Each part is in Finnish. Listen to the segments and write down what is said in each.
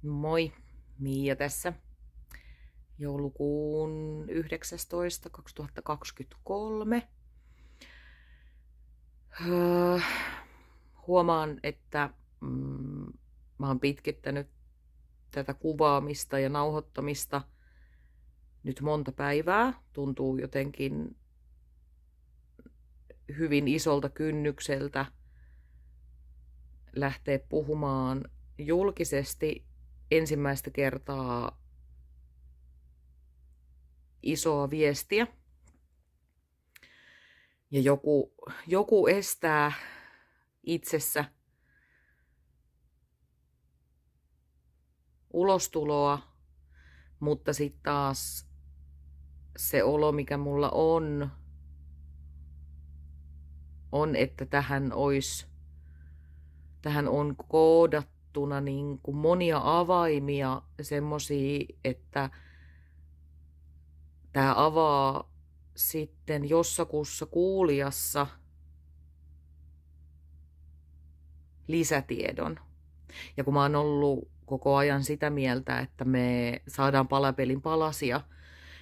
Moi, Miia tässä. Joulukuun 19. 2023. Huomaan, että mä oon pitkittänyt tätä kuvaamista ja nauhoittamista nyt monta päivää. Tuntuu jotenkin hyvin isolta kynnykseltä lähteä puhumaan julkisesti ensimmäistä kertaa isoa viestiä. Ja joku estää itsessä ulostuloa, mutta sitten taas se olo, mikä mulla on että tähän on koodattuna niin kuin monia avaimia, semmosia, että tämä avaa sitten jossakussa kuulijassa lisätiedon. Ja kun mä oon ollut koko ajan sitä mieltä, että me saadaan palapelin palasia,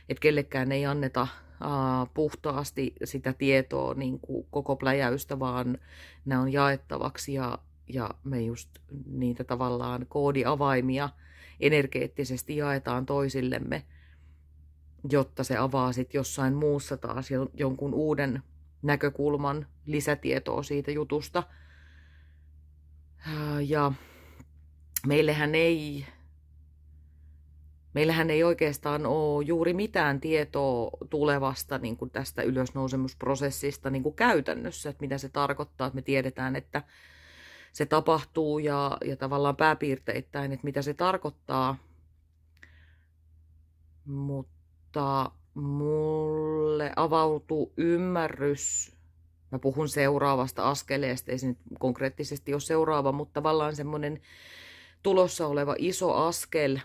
että kellekään ei anneta puhtaasti sitä tietoa niin kuin koko pläjäystä, vaan nämä on jaettavaksi ja me just niitä tavallaan koodiavaimia energeettisesti jaetaan toisillemme, jotta se avaa sitten jossain muussa taas jonkun uuden näkökulman lisätietoa siitä jutusta. Ja meillähän ei oikeastaan ole juuri mitään tietoa tulevasta niin kuin tästä ylösnousemusprosessista niin kuin käytännössä, että mitä se tarkoittaa, että me tiedetään, että se tapahtuu ja tavallaan pääpiirteittäin, että mitä se tarkoittaa. Mutta mulle avautui ymmärrys, mä puhun seuraavasta askeleesta, ei se nyt konkreettisesti ole seuraava, mutta tavallaan semmoinen tulossa oleva iso askel,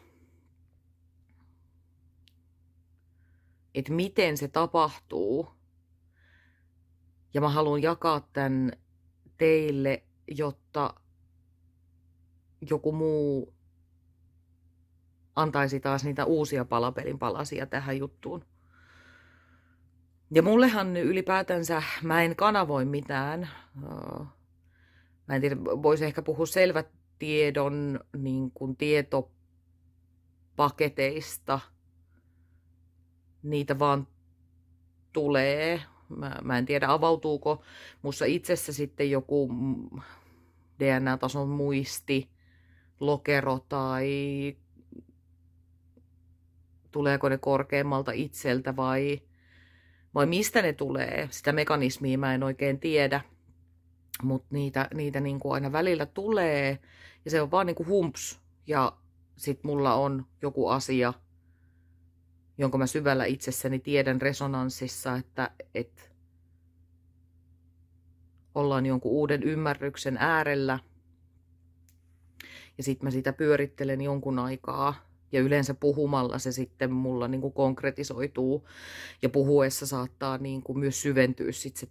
että miten se tapahtuu. Ja mä haluan jakaa tämän teille, jotta joku muu antaisi taas niitä uusia palapelin palasia tähän juttuun. Ja mullehan ylipäätänsä mä en kanavoi mitään. Mä en tiedä, voisi ehkä puhua selvät tiedon niin kuin tietopaketeista. Niitä vaan tulee. Mä en tiedä, avautuuko mussa itsessä sitten joku DNA-tason muisti, lokero tai tuleeko ne korkeammalta itseltä vai mistä ne tulee. Sitä mekanismia mä en oikein tiedä, mutta niitä niin kuin aina välillä tulee ja se on vaan niin kuin humps ja sit mulla on joku asia, jonka mä syvällä itsessäni tiedän resonanssissa, että ollaan jonkun uuden ymmärryksen äärellä. Ja sitten mä sitä pyörittelen jonkun aikaa. Ja yleensä puhumalla se sitten mulla niin kuin konkretisoituu. Ja puhuessa saattaa niin kuin myös syventyä sit se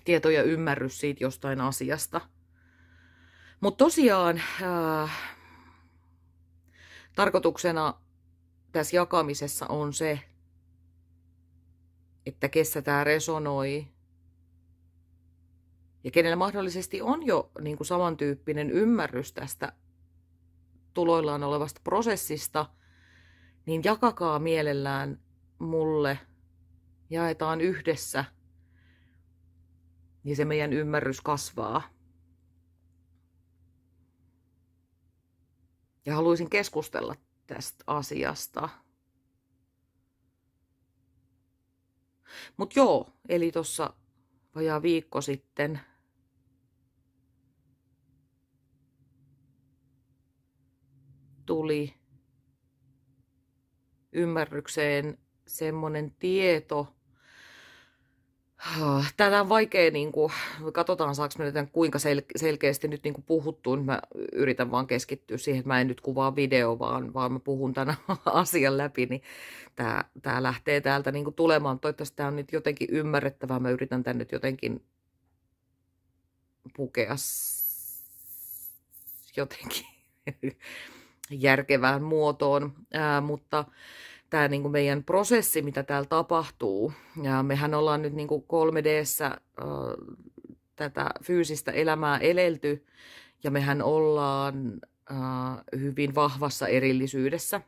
tieto ja ymmärrys siitä jostain asiasta. Mutta tosiaan tarkoituksena tässä jakamisessa on se, että kessä tämä resonoi ja kenellä mahdollisesti on jo niin kuin samantyyppinen ymmärrys tästä tuloillaan olevasta prosessista, niin jakakaa mielellään mulle, jaetaan yhdessä ja se meidän ymmärrys kasvaa. Ja haluaisin keskustella tästä asiasta. Mut joo, eli tuossa vajaa viikko sitten tuli ymmärrykseen semmonen tieto. Tätä on vaikea, niin kuin, katsotaan saaks me nyt kuinka selkeästi nyt niin kuin puhuttu. Mä yritän vaan keskittyä siihen, että mä en nyt kuvaa video, vaan mä puhun tämän asian läpi, niin tää lähtee täältä niin kuin tulemaan. Toivottavasti tää on nyt jotenkin ymmärrettävää. Mä yritän tän nyt jotenkin pukea jotenkin järkevään muotoon, mutta tämä niin kuin meidän prosessi, mitä täällä tapahtuu, ja mehän ollaan nyt niin kuin 3D:ssä tätä fyysistä elämää elelty, ja mehän ollaan hyvin vahvassa erillisyydessä,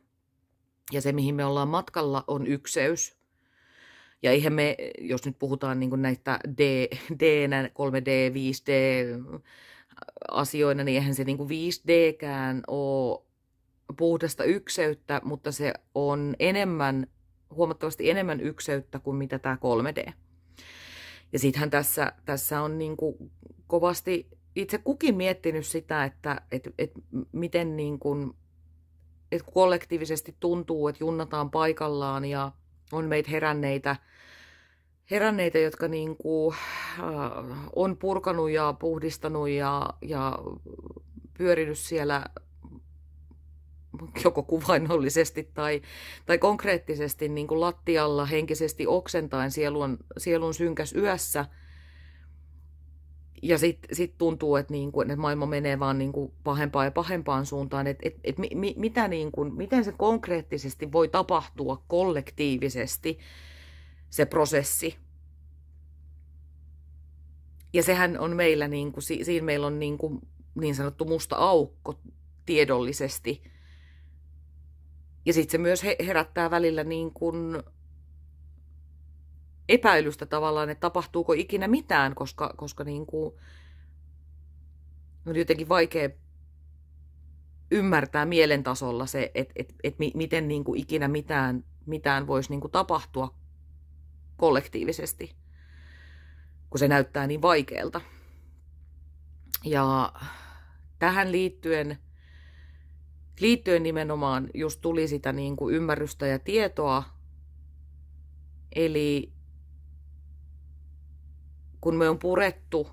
ja se, mihin me ollaan matkalla, on ykseys. Ja eihän me, jos nyt puhutaan niin kuin näitä 3D, 5D-asioina, niin eihän se niin kuin 5Dkään ole puhdasta ykseyttä, mutta se on huomattavasti enemmän ykseyttä kuin mitä tämä 3D. Ja sittenhän tässä on niin kuin kovasti itse kukin miettinyt sitä, että miten niin kuin, että kollektiivisesti tuntuu, että junnataan paikallaan ja on meitä heränneitä, jotka niin kuin, on purkanut ja puhdistanut ja pyörinyt siellä joko kuvainnollisesti tai konkreettisesti niin kuin lattialla henkisesti oksentaen sielun synkäs yössä. Ja sit tuntuu, että maailma menee vaan niin kuin pahempaan ja pahempaan suuntaan. Miten se konkreettisesti voi tapahtua kollektiivisesti, se prosessi. Ja sehän on meillä, siinä meillä on niin sanottu musta aukko tiedollisesti. Ja sitten se myös herättää välillä epäilystä tavallaan, että tapahtuuko ikinä mitään, koska on jotenkin vaikea ymmärtää mielen tasolla se, että miten ikinä mitään voisi tapahtua kollektiivisesti, kun se näyttää niin vaikealta. Ja tähän liittyen nimenomaan just tuli sitä ymmärrystä ja tietoa, eli kun me on purettu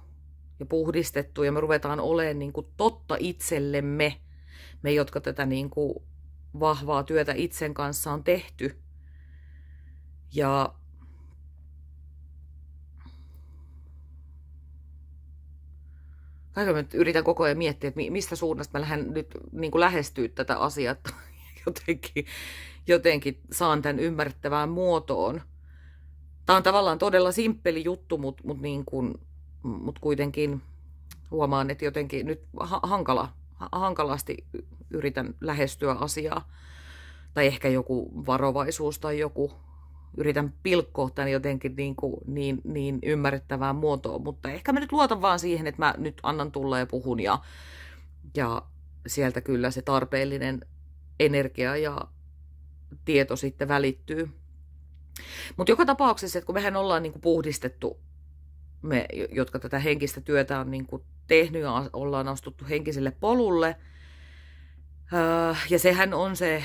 ja puhdistettu ja me ruvetaan olemaan totta itsellemme, me jotka tätä vahvaa työtä itsen kanssa on tehty. Ja mä yritän koko ajan miettiä, että mistä suunnasta mä lähden nyt lähestyä tätä asiaa, että jotenkin saan tämän ymmärrettävään muotoon. Tämä on tavallaan todella simppeli juttu, mutta kuitenkin huomaan, että jotenkin nyt hankalasti yritän lähestyä asiaa. Tai ehkä joku varovaisuus tai joku, yritän pilkkoa tämän jotenkin niin ymmärrettävään muotoon. Mutta ehkä mä nyt luotan vaan siihen, että mä nyt annan tulla ja puhun ja sieltä kyllä se tarpeellinen energia ja tieto sitten välittyy. Mutta joka tapauksessa, että kun mehän ollaan puhdistettu, me, jotka tätä henkistä työtä on tehnyt ja ollaan astuttu henkiselle polulle, ja sehän on se,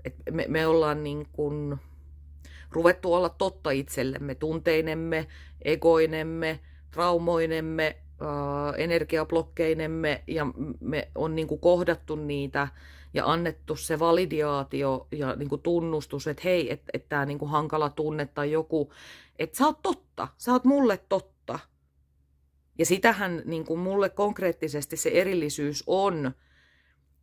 että me ollaan ruvettu olla totta itsellemme, tunteinemme, egoinemme, traumoinemme, energiablokkeinemme, ja me on kohdattu niitä ja annettu se validaatio ja tunnustus, että hei, että tämä hankala tunne tai joku, että sä oot totta, sä oot mulle totta. Ja sitähän mulle konkreettisesti se erillisyys on,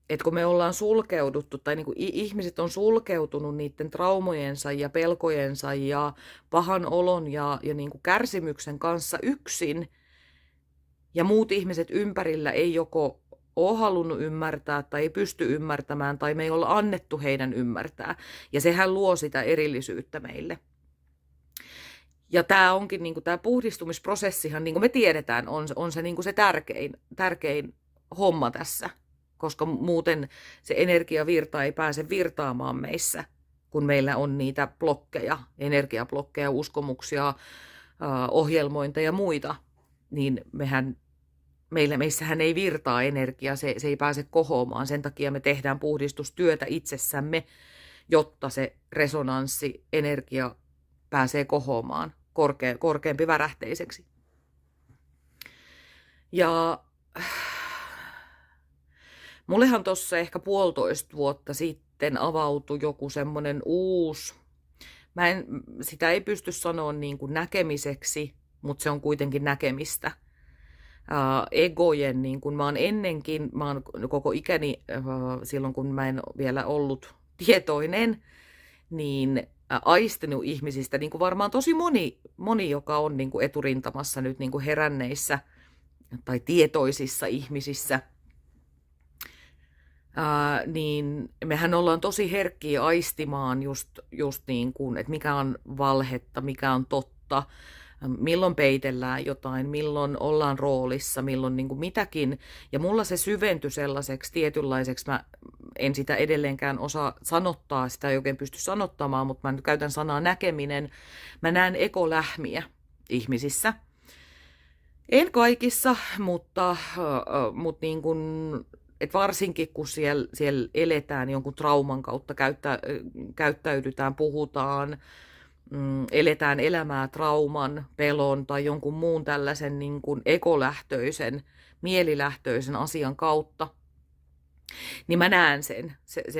että kun me ollaan sulkeuduttu, tai ihmiset on sulkeutunut niiden traumojensa ja pelkojensa ja pahan olon ja kärsimyksen kanssa yksin, ja muut ihmiset ympärillä ei joko ole halunnut ymmärtää tai ei pysty ymmärtämään, tai me ei olla annettu heidän ymmärtää. Ja sehän luo sitä erillisyyttä meille. Ja tämä onkin, tämä puhdistumisprosessihan, niin kuin me tiedetään, on se, se tärkein homma tässä. Koska muuten se energiavirta ei pääse virtaamaan meissä, kun meillä on niitä blokkeja, energiablokkeja, uskomuksia, ohjelmointeja ja muita, niin meissähän ei virtaa energiaa, se ei pääse kohoamaan. Sen takia me tehdään puhdistustyötä itsessämme, jotta se resonanssi, energia pääsee kohoamaan korkeampi värähteiseksi. Ja mullehan tuossa ehkä 1,5 vuotta sitten avautui joku semmoinen uusi, sitä ei pysty sanoa näkemiseksi, mutta se on kuitenkin näkemistä. egojen, niin kuin mä oon ennenkin, mä oon koko ikäni, silloin kun mä en vielä ollut tietoinen, niin aistinut ihmisistä, niin kuin varmaan tosi moni joka on niin kuin eturintamassa nyt niin kuin heränneissä tai tietoisissa ihmisissä, niin mehän ollaan tosi herkkiä aistimaan just niin kuin, että mikä on valhetta, mikä on totta, milloin peitellään jotain, milloin ollaan roolissa, milloin niin kuin mitäkin. Ja mulla se syventyi sellaiseksi tietynlaiseksi, mä en sitä edelleenkään osaa sanottaa, sitä ei oikein pysty sanottamaan, mutta mä nyt käytän sanaa näkeminen. Mä näen ekolähmiä ihmisissä. En kaikissa, mutta niin kuin, et varsinkin kun siellä eletään jonkun trauman kautta, käyttäydytään, puhutaan, eletään elämää trauman, pelon tai jonkun muun tällaisen niin kuin ekolähtöisen, mielilähtöisen asian kautta, niin mä näen sen.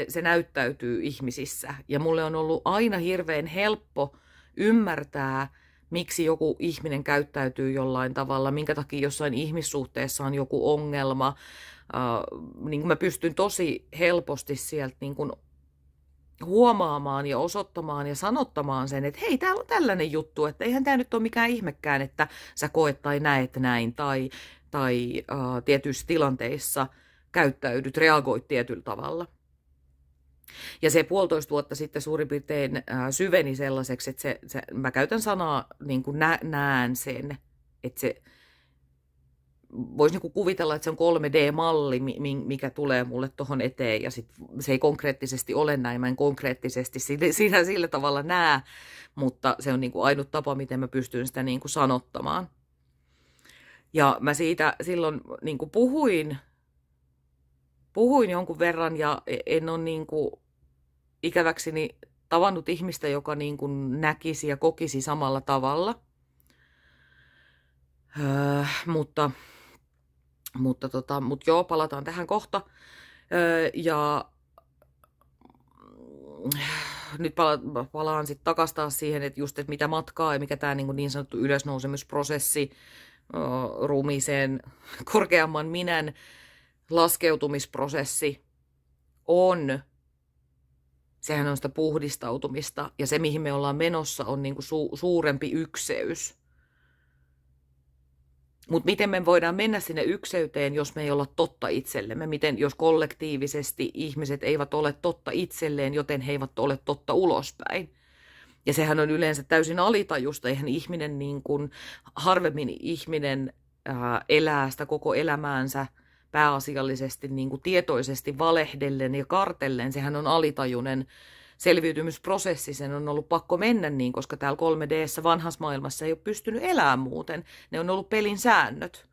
Se näyttäytyy ihmisissä. Ja mulle on ollut aina hirveän helppo ymmärtää, miksi joku ihminen käyttäytyy jollain tavalla, minkä takia jossain ihmissuhteessa on joku ongelma. Niin kuin mä pystyn tosi helposti sieltä niin kuin huomaamaan ja osoittamaan ja sanottamaan sen, että hei, täällä on tällainen juttu, että eihän tämä nyt ole mikään ihmekään, että sä koet tai näet näin tai tietyissä tilanteissa käyttäydyt, reagoit tietyllä tavalla. Ja se 1,5 vuotta sitten suurin piirtein syveni sellaiseksi, että mä käytän sanaa niin kuin näen sen, että se voisi niin kuin kuvitella, että se on 3D-malli, mikä tulee mulle tuohon eteen, ja sit se ei konkreettisesti ole näin, mä en konkreettisesti sillä tavalla näe, mutta se on niin kuin ainut tapa, miten mä pystyn sitä niin kuin sanottamaan. Ja mä siitä silloin niin kuin puhuin jonkun verran, ja en ole niin kuin ikäväkseni tavannut ihmistä, joka niin kuin näkisi ja kokisi samalla tavalla. Mutta joo, palataan tähän kohta. Ja nyt palaan sitten takaisin taas siihen, että just, että mitä matkaa ja mikä tämä niin sanottu ylösnousemusprosessi, ruumiiseen korkeamman minän laskeutumisprosessi on. Sehän on sitä puhdistautumista, ja se mihin me ollaan menossa on niin kuin suurempi ykseys. Mutta miten me voidaan mennä sinne ykseyteen, jos me ei olla totta itsellemme? Miten, jos kollektiivisesti ihmiset eivät ole totta itselleen, joten he eivät ole totta ulospäin? Ja sehän on yleensä täysin alitajusta. Eihän ihminen, niin kuin, harvemmin ihminen elää sitä koko elämäänsä pääasiallisesti niin kuin tietoisesti valehdellen ja kartellen. Sehän on alitajuinen selviytymisprosessi, sen on ollut pakko mennä niin, koska täällä 3D:ssä vanhassa maailmassa ei ole pystynyt elämään muuten. Ne on ollut pelin säännöt.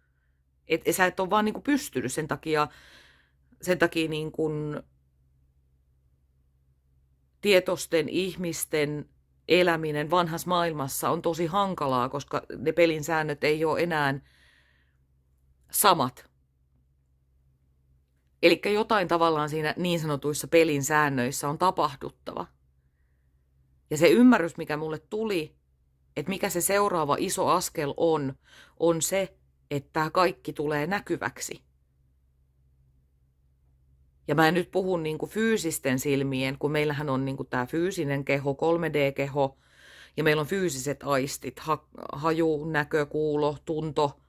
Sä et ole vaan niin kuin pystynyt sen takia niin kuin tietoisten ihmisten eläminen vanhassa maailmassa on tosi hankalaa, koska ne pelin säännöt ei ole enää samat. Eli jotain tavallaan siinä niin sanotuissa pelin säännöissä on tapahduttava. Ja se ymmärrys, mikä mulle tuli, että mikä se seuraava iso askel on se, että tämä kaikki tulee näkyväksi. Ja mä en nyt puhu niin kuin fyysisten silmien, kun meillähän on niin kuin tämä fyysinen keho, 3D-keho, ja meillä on fyysiset aistit, haju, näkö, kuulo, tunto.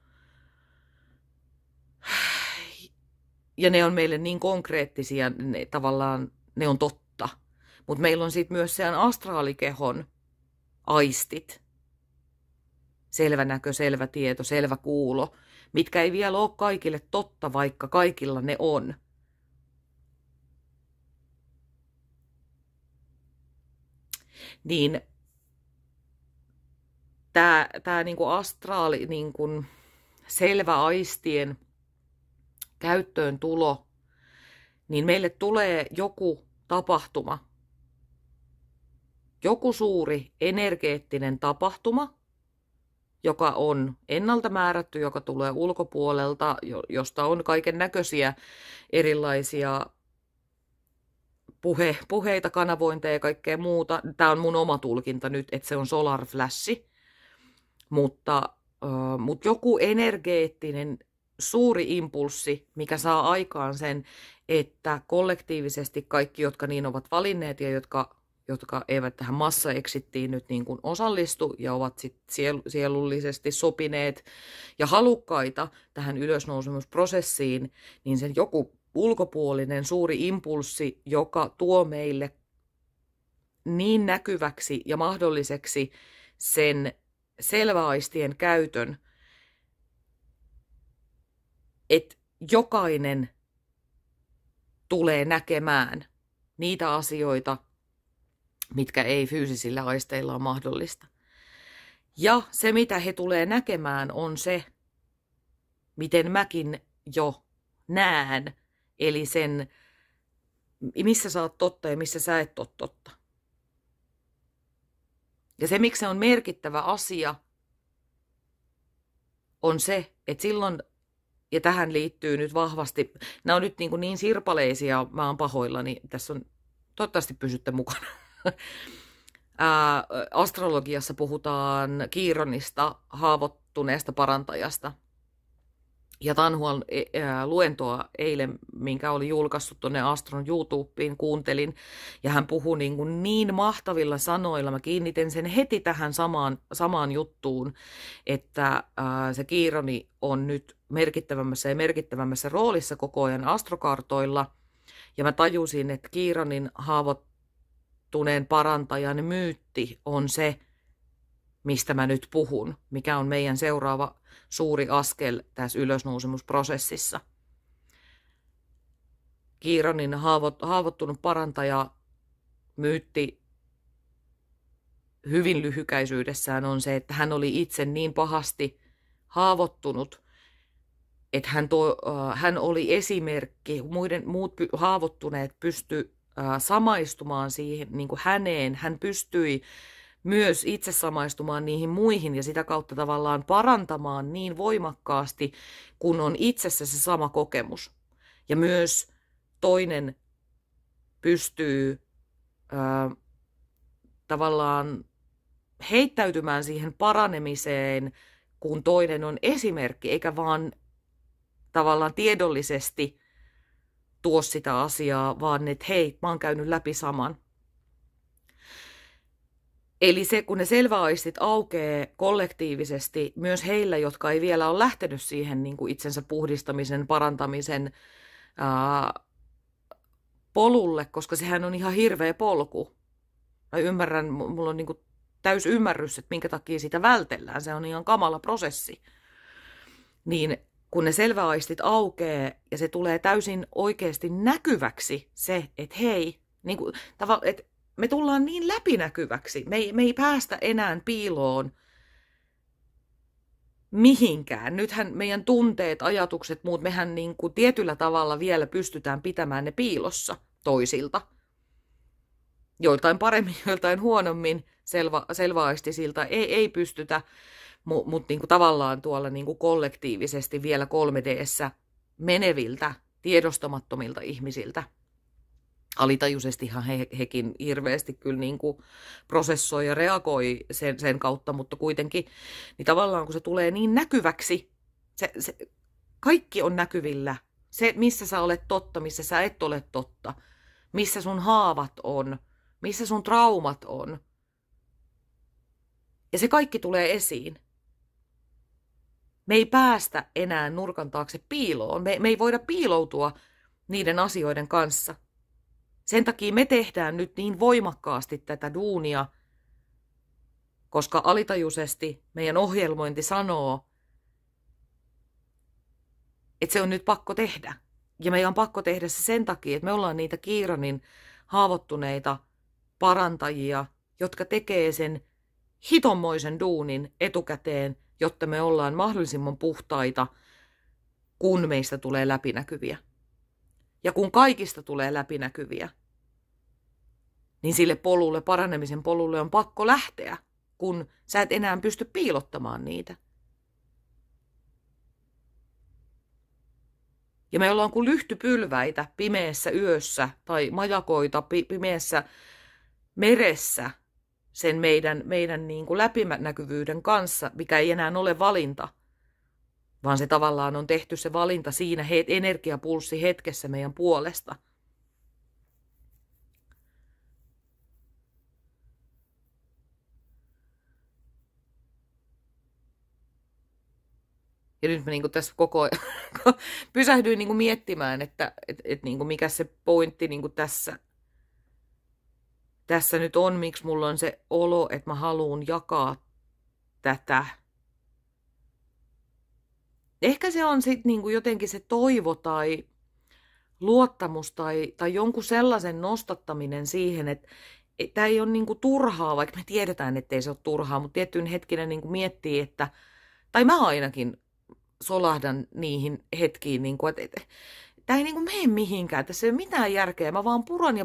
Ja ne on meille niin konkreettisia, tavallaan ne on totta. Mutta meillä on sitten myös sen astraalikehon aistit. Selvä näkö, selvä tieto, selvä kuulo, mitkä ei vielä ole kaikille totta, vaikka kaikilla ne on. Niin tämä niinku astraali, niinku selvä aistien käyttöön tulo, niin meille tulee joku tapahtuma, joku suuri energeettinen tapahtuma, joka on ennalta määrätty, joka tulee ulkopuolelta, josta on kaiken näköisiä erilaisia puheita, kanavointeja ja kaikkea muuta. Tämä on mun oma tulkinta nyt, että se on solar flashi, mutta joku energeettinen suuri impulssi, mikä saa aikaan sen, että kollektiivisesti kaikki, jotka niin ovat valinneet ja jotka eivät tähän massaexittiin nyt niin kuin osallistu ja ovat sit sielullisesti sopineet ja halukkaita tähän ylösnousemusprosessiin, niin sen joku ulkopuolinen suuri impulssi, joka tuo meille niin näkyväksi ja mahdolliseksi sen selväaistien käytön, että jokainen tulee näkemään niitä asioita, mitkä ei fyysisillä aisteilla ole mahdollista. Ja se, mitä he tulee näkemään, on se, miten mäkin jo näen, eli sen, missä sä oot totta ja missä sä et ole totta. Ja se, miksi se on merkittävä asia, on se, että silloin, ja tähän liittyy nyt vahvasti, nämä on nyt niin sirpaleisia, mä oon pahoillani, tässä on, toivottavasti pysytte mukana. Astrologiassa puhutaan Kiironista, haavoittuneesta parantajasta. Ja Tanhuan luentoa eilen, minkä oli julkaissut tuonne Astron YouTubeen, kuuntelin. Ja hän puhui niin mahtavilla sanoilla. Mä kiinnitän sen heti tähän samaan juttuun, että se Kiironi on nyt merkittävämmässä ja merkittävämmässä roolissa koko ajan astrokartoilla. Ja mä tajusin, että Kiironin haavoittuneen parantajan myytti on se, mistä mä nyt puhun, mikä on meidän seuraava suuri askel tässä ylösnousemusprosessissa. Kiironin haavoittunut parantaja myytti hyvin lyhykäisyydessään on se, että hän oli itse niin pahasti haavoittunut, että hän oli esimerkki, muut haavoittuneet pysty samaistumaan siihen, niin kuin häneen. Hän pystyi myös itse samaistumaan niihin muihin ja sitä kautta tavallaan parantamaan niin voimakkaasti, kun on itsessä se sama kokemus. Ja myös toinen pystyy tavallaan heittäytymään siihen paranemiseen, kun toinen on esimerkki, eikä vaan tavallaan tiedollisesti tuo sitä asiaa, vaan että hei, mä oon käynyt läpi saman. Eli se, kun ne selväaistit aukeaa kollektiivisesti myös heillä, jotka ei vielä ole lähtenyt siihen niin kuin itsensä puhdistamisen, parantamisen polulle, koska sehän on ihan hirveä polku. Mä ymmärrän, mulla on niin kuin täys ymmärrys, että minkä takia sitä vältellään. Se on ihan kamala prosessi. Niin kun ne selväaistit aukeaa ja se tulee täysin oikeasti näkyväksi se, että hei, niin kuin, että me tullaan niin läpinäkyväksi. Me ei päästä enää piiloon mihinkään. Nythän meidän tunteet, ajatukset, muut, mehän niin kuin tietyllä tavalla vielä pystytään pitämään ne piilossa toisilta. Joiltain paremmin, joiltain huonommin selväaistisilta ei pystytä, mutta niin kuin tavallaan tuolla niin kuin kollektiivisesti vielä 3D:ssä meneviltä, tiedostamattomilta ihmisiltä. Alitajuisestihan hekin hirveästi kyllä niin kuin prosessoi ja reagoi sen kautta, mutta kuitenkin niin tavallaan kun se tulee niin näkyväksi, se kaikki on näkyvillä. Se, missä sä olet totta, missä sä et ole totta, missä sun haavat on, missä sun traumat on. Ja se kaikki tulee esiin. Me ei päästä enää nurkan taakse piiloon. Me ei voida piiloutua niiden asioiden kanssa. Sen takia me tehdään nyt niin voimakkaasti tätä duunia, koska alitajuisesti meidän ohjelmointi sanoo, että se on nyt pakko tehdä. Ja meidän on pakko tehdä se sen takia, että me ollaan niitä Kiironin haavoittuneita parantajia, jotka tekee sen hitonmoisen duunin etukäteen, jotta me ollaan mahdollisimman puhtaita, kun meistä tulee läpinäkyviä. Ja kun kaikista tulee läpinäkyviä, niin sille polulle, paranemisen polulle on pakko lähteä, kun sä et enää pysty piilottamaan niitä. Ja me ollaan kuin lyhtypylväitä pimeässä yössä tai majakoita pimeässä meressä sen meidän niin kuin läpinäkyvyyden kanssa, mikä ei enää ole valinta, vaan se tavallaan on tehty se valinta siinä energiapulssi hetkessä meidän puolesta. Ja nyt mä niin tässä koko ajan pysähdyin niin miettimään, että niin mikä se pointti niin tässä nyt on, miksi mulla on se olo, että mä haluan jakaa tätä. Ehkä se on sitten niin jotenkin se toivo tai luottamus tai jonkun sellaisen nostattaminen siihen, että tämä ei ole niin turhaa, vaikka me tiedetään, että ei se ole turhaa, mutta tiettyyn hetkinen niin miettii, että, tai mä ainakin solahdan niihin hetkiin, niin kuin, että tämä ei niin mene mihinkään, tässä ei ole mitään järkeä, mä vaan puran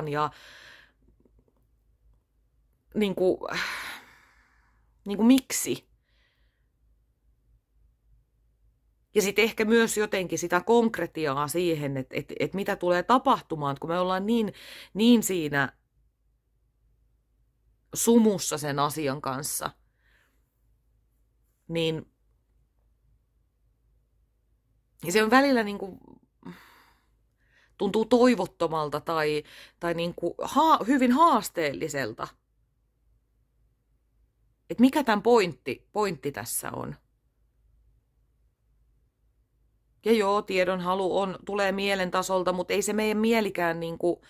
ja niin kuin miksi? Ja sitten ehkä myös jotenkin sitä konkretiaa siihen, että mitä tulee tapahtumaan, kun me ollaan niin siinä sumussa sen asian kanssa, niin ja se on välillä niin kuin, tuntuu toivottomalta tai niin kuin hyvin haasteelliselta. Että mikä tämän pointti tässä on? Ja joo, tiedon halu tulee mielen tasolta, mutta ei se meidän mielikään, niin kuin,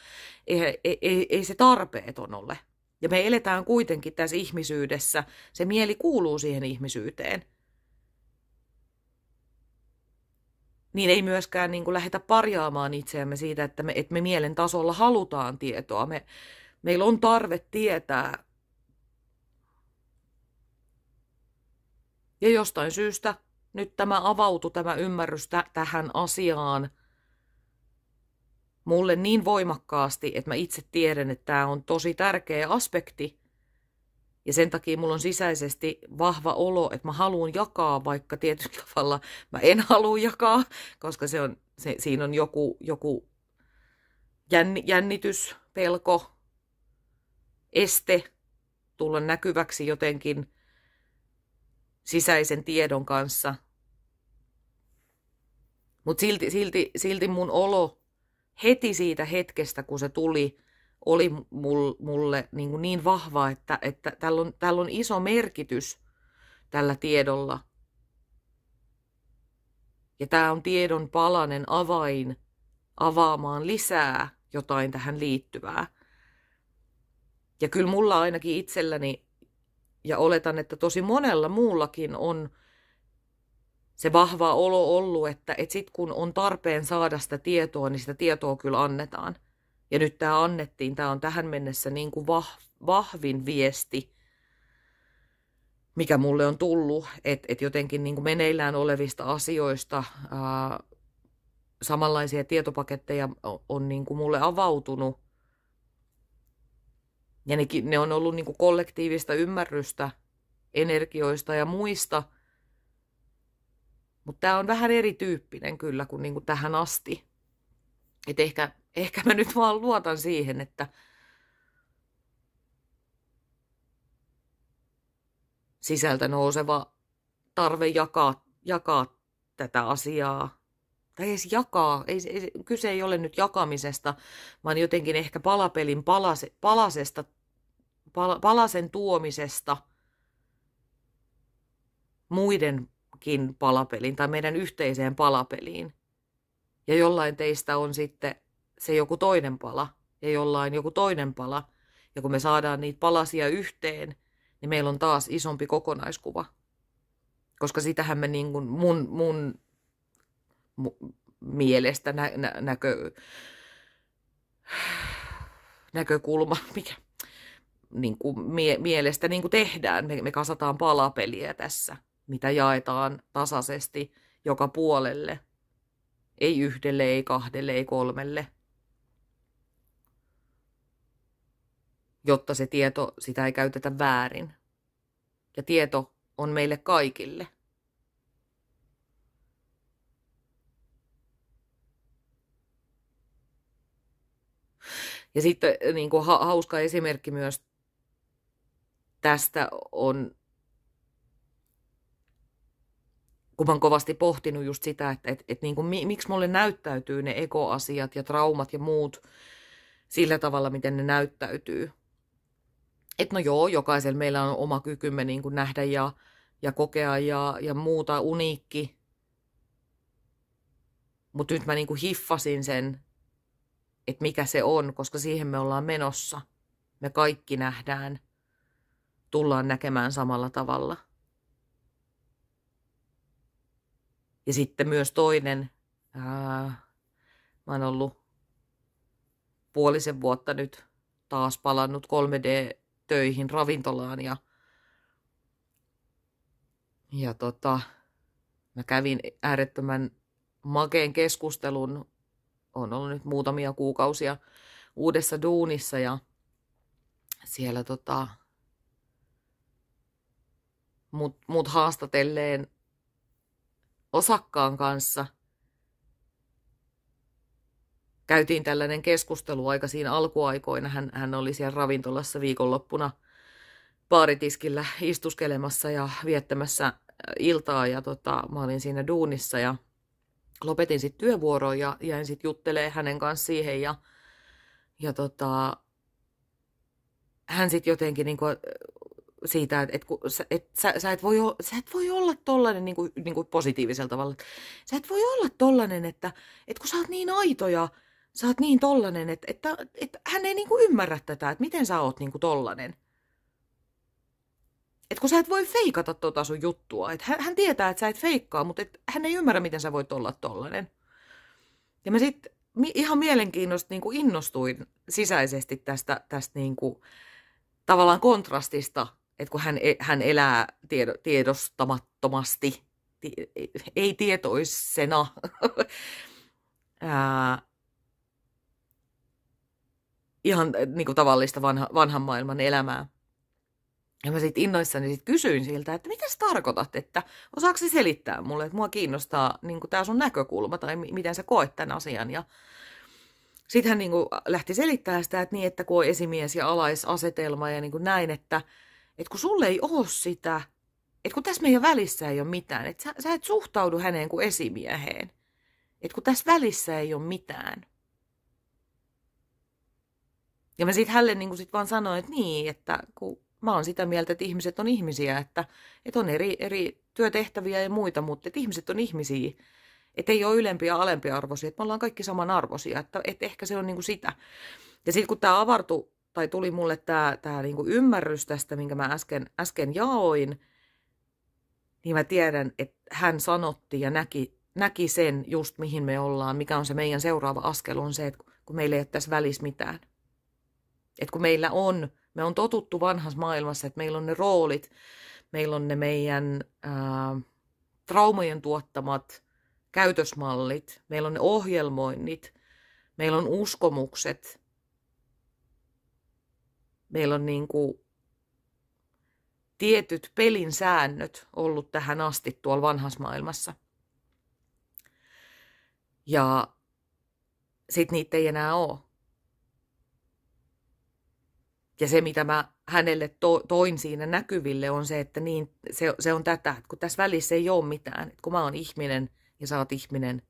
ei se tarpeeton ole. Ja me eletään kuitenkin tässä ihmisyydessä. Se mieli kuuluu siihen ihmisyyteen. Niin ei myöskään niin kuin lähdetä parjaamaan itseämme siitä, että me mielen tasolla halutaan tietoa. Meillä on tarve tietää. Ja jostain syystä nyt tämä ymmärrys tähän asiaan mulle niin voimakkaasti, että mä itse tiedän, että tämä on tosi tärkeä aspekti. Ja sen takia mulla on sisäisesti vahva olo, että mä haluan jakaa, vaikka tietyllä tavalla mä en halua jakaa, koska siinä on joku jännitys, pelko, este tulla näkyväksi jotenkin sisäisen tiedon kanssa. Mutta silti mun olo heti siitä hetkestä, kun se tuli, oli mulle niin vahva, että tällä on iso merkitys tällä tiedolla. Ja tämä on tiedon palanen avain avaamaan lisää jotain tähän liittyvää. Ja kyllä mulla ainakin itselläni, ja oletan, että tosi monella muullakin on se vahva olo ollut, että sit kun on tarpeen saada sitä tietoa, niin sitä tietoa kyllä annetaan. Ja nyt tämä annettiin, tämä on tähän mennessä niin kuin vahvin viesti, mikä mulle on tullut, että jotenkin niin kuin meneillään olevista asioista samanlaisia tietopaketteja on niin kuin mulle avautunut. Ja ne on ollut niin kuin kollektiivista ymmärrystä energioista ja muista. Mutta tämä on vähän erityyppinen kyllä kuin niinku tähän asti. Et ehkä mä nyt vaan luotan siihen, että sisältä nouseva tarve jakaa tätä asiaa. Tai edes jakaa, kyse ei ole nyt jakamisesta, vaan jotenkin ehkä palapelin palasen tuomisesta muidenkin palapeliin tai meidän yhteiseen palapeliin. Ja jollain teistä on sitten se joku toinen pala ja jollain joku toinen pala. Ja kun me saadaan niitä palasia yhteen, niin meillä on taas isompi kokonaiskuva. Koska sitähän me niin kuin mun mielestä näkökulma, mikä niin kuin mielestä niin kuin tehdään. Me kasataan palapeliä tässä, mitä jaetaan tasaisesti joka puolelle. Ei yhdelle, ei kahdelle, ei kolmelle. Jotta se tieto, sitä ei käytetä väärin. Ja tieto on meille kaikille. Ja sitten niin kuin hauska esimerkki myös tästä on kun mä oon kovasti pohtinut just sitä, että niin kuin, miksi mulle näyttäytyy ne ekoasiat ja traumat ja muut sillä tavalla, miten ne näyttäytyy. Että no joo, jokaisella meillä on oma kykymme niin kuin nähdä ja kokea ja muuta uniikki. Mutta nyt mä niin kuin hiffasin sen, että mikä se on, koska siihen me ollaan menossa. Me kaikki nähdään, tullaan näkemään samalla tavalla. Ja sitten myös toinen, mä oon ollut puolisen vuotta nyt taas palannut 3D-töihin ravintolaan ja mä kävin äärettömän makeen keskustelun, on ollut nyt muutamia kuukausia uudessa duunissa ja siellä mut haastatelleen osakkaan kanssa käytiin tällainen keskustelu aika siinä alkuaikoina. Hän oli siellä ravintolassa viikonloppuna baaritiskillä istuskelemassa ja viettämässä iltaa ja mä olin siinä duunissa ja lopetin sitten työvuoroon ja jäin sitten juttelemaan hänen kanssa siihen ja hän sitten jotenkin niinku siitä, että sä et voi olla tollainen niin kuin positiivisella tavalla. Sä et voi olla tollainen, että kun sä oot niin aito ja sä oot niin tollainen, että hän ei niin kuin ymmärrä tätä, että miten sä oot niin kuin tollainen. Että kun sä et voi feikata tota sun juttua. Että hän tietää, että sä et feikkaa, mutta hän ei ymmärrä, miten sä voit olla tollainen. Ja mä sitten ihan mielenkiinnosta niin kuin innostuin sisäisesti tästä niin kuin, tavallaan kontrastista, että kun hän elää tiedostamattomasti, ei tietoisena, ihan niin kuin tavallista vanhan maailman elämää. Ja mä sitten innoissani kysyin siltä, että mitä sä tarkoitat, että osaako sä selittää mulle, että mua kiinnostaa niin kuin tää sun näkökulma tai miten sä koet tämän asian. Ja sitten hän niin kuin lähti selittämään sitä, että niin, että kun on esimies ja alaisasetelma ja niin kuin näin, että kun sulle ei ole sitä, että kun tässä meidän välissä ei ole mitään, että sä et suhtaudu häneen kuin esimieheen, että kun tässä välissä ei ole mitään. Ja mä sitten hänelle niin kuin sit vaan sanoin, että niin, että kun mä oon sitä mieltä, että ihmiset on ihmisiä, että on eri työtehtäviä ja muita, mutta että ihmiset on ihmisiä. Että ei ole ylempiä ja alempia arvoisia, että me ollaan kaikki samanarvoisia, että ehkä se on niin kuin sitä. Ja sitten kun tämä avartui, tai tuli mulle tämä niin kuin ymmärrys tästä, minkä mä äsken jaoin, niin mä tiedän, että hän sanotti ja näki sen just mihin me ollaan, mikä on se meidän seuraava askel, on se, että kun meillä ei ole tässä välissä mitään. Että kun me on totuttu vanhassa maailmassa, että meillä on ne roolit, meillä on ne meidän traumojen tuottamat käytösmallit, meillä on ne ohjelmoinnit, meillä on uskomukset, meillä on niin kuin tietyt pelin säännöt ollut tähän asti tuolla vanhassa maailmassa. Ja sitten niitä ei enää ole. Ja se, mitä mä hänelle toin siinä näkyville, on se, että niin, se on tätä, että kun tässä välissä ei ole mitään, että kun mä oon ihminen ja sä oot ihminen,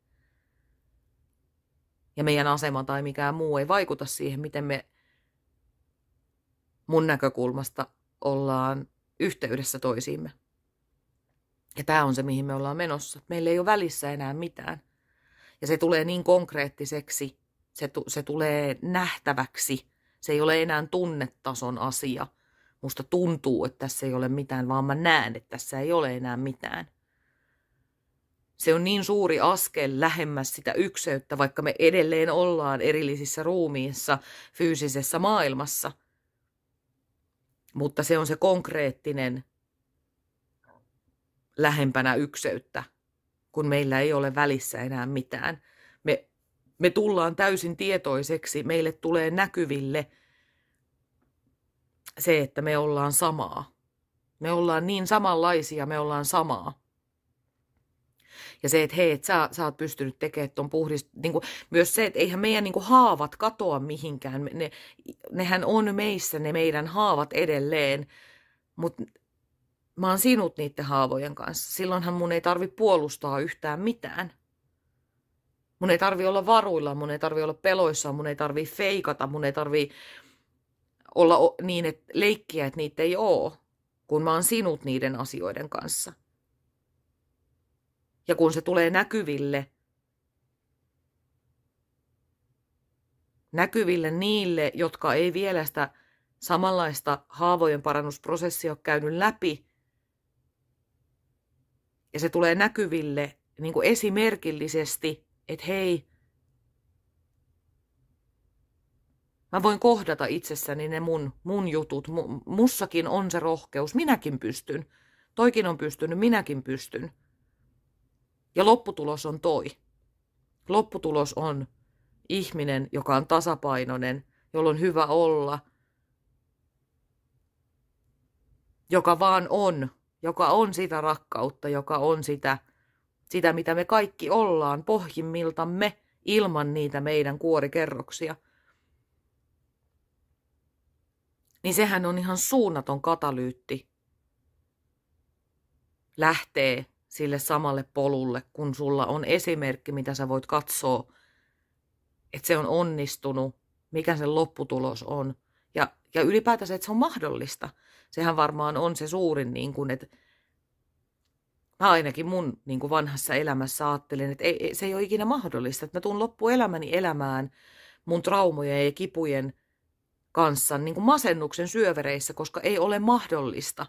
ja meidän asema tai mikään muu ei vaikuta siihen, miten me mun näkökulmasta ollaan yhteydessä toisiimme. Ja tämä on se, mihin me ollaan menossa. Meillä ei ole välissä enää mitään. Ja se tulee niin konkreettiseksi, se tulee nähtäväksi. Se ei ole enää tunnetason asia. Musta tuntuu, että tässä ei ole mitään, vaan mä näen, että tässä ei ole enää mitään. Se on niin suuri askel lähemmäs sitä ykseyttä, vaikka me edelleen ollaan erillisissä ruumiissa fyysisessä maailmassa. Mutta se on se konkreettinen lähempänä ykseyttä, kun meillä ei ole välissä enää mitään. Me tullaan täysin tietoiseksi, meille tulee näkyville se, että me ollaan samaa. Me ollaan niin samanlaisia, me ollaan samaa. Ja se, että hei, että sä oot pystynyt tekemään ton niin kuin, myös se, että eihän meidän niin kuin, haavat katoa mihinkään. Nehän on meissä ne meidän haavat edelleen, mutta mä oon sinut niiden haavojen kanssa. Silloinhan mun ei tarvi puolustaa yhtään mitään. Mun ei tarvi olla varuilla, mun ei tarvi olla peloissaan, mun ei tarvi feikata, mun ei tarvi olla niin, että leikkiä, että niitä ei oo, kun mä oon sinut niiden asioiden kanssa. Ja kun se tulee näkyville niille, jotka ei vielä sitä samanlaista haavojen parannusprosessia ole käynyt läpi, ja se tulee näkyville niin kuin esimerkillisesti, että hei, mä voin kohdata itsessäni ne mun jutut, mussakin on se rohkeus, minäkin pystyn, toikin on pystynyt, minäkin pystyn. Ja lopputulos on toi. Lopputulos on ihminen, joka on tasapainoinen, jolla on hyvä olla, joka vaan on, joka on sitä rakkautta, joka on sitä mitä me kaikki ollaan pohjimmiltamme ilman niitä meidän kuorikerroksia. Niin sehän on ihan suunnaton katalyytti lähtee sille samalle polulle, kun sulla on esimerkki, mitä sä voit katsoa, että se on onnistunut, mikä sen lopputulos on. Ja ylipäätänsä, että se on mahdollista. Sehän varmaan on se suurin, niin kuin, että mä ainakin mun niin kuin vanhassa elämässä ajattelin, että se ei ole ikinä mahdollista, että mä tuun loppuelämäni elämään mun traumojen ja kipujen kanssa niin kuin masennuksen syövereissä, koska ei ole mahdollista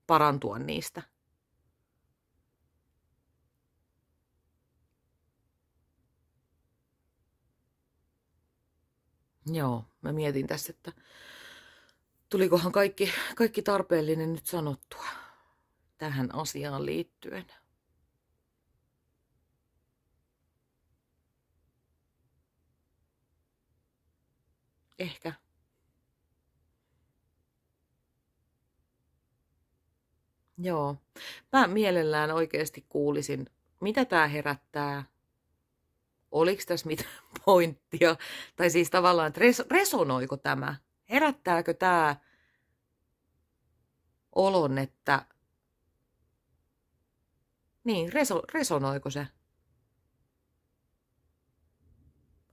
parantua niistä. Joo, mä mietin tässä, että tulikohan kaikki tarpeellinen nyt sanottua tähän asiaan liittyen. Ehkä. Joo. Mä mielellään oikeasti kuulisin, mitä tää herättää. Oliko tässä mitään pointtia? Tai siis tavallaan, että resonoiko tämä? Herättääkö tämä olon, että niin, resonoiko se?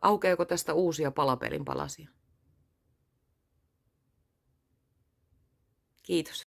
Aukeako tästä uusia palapelin palasia? Kiitos.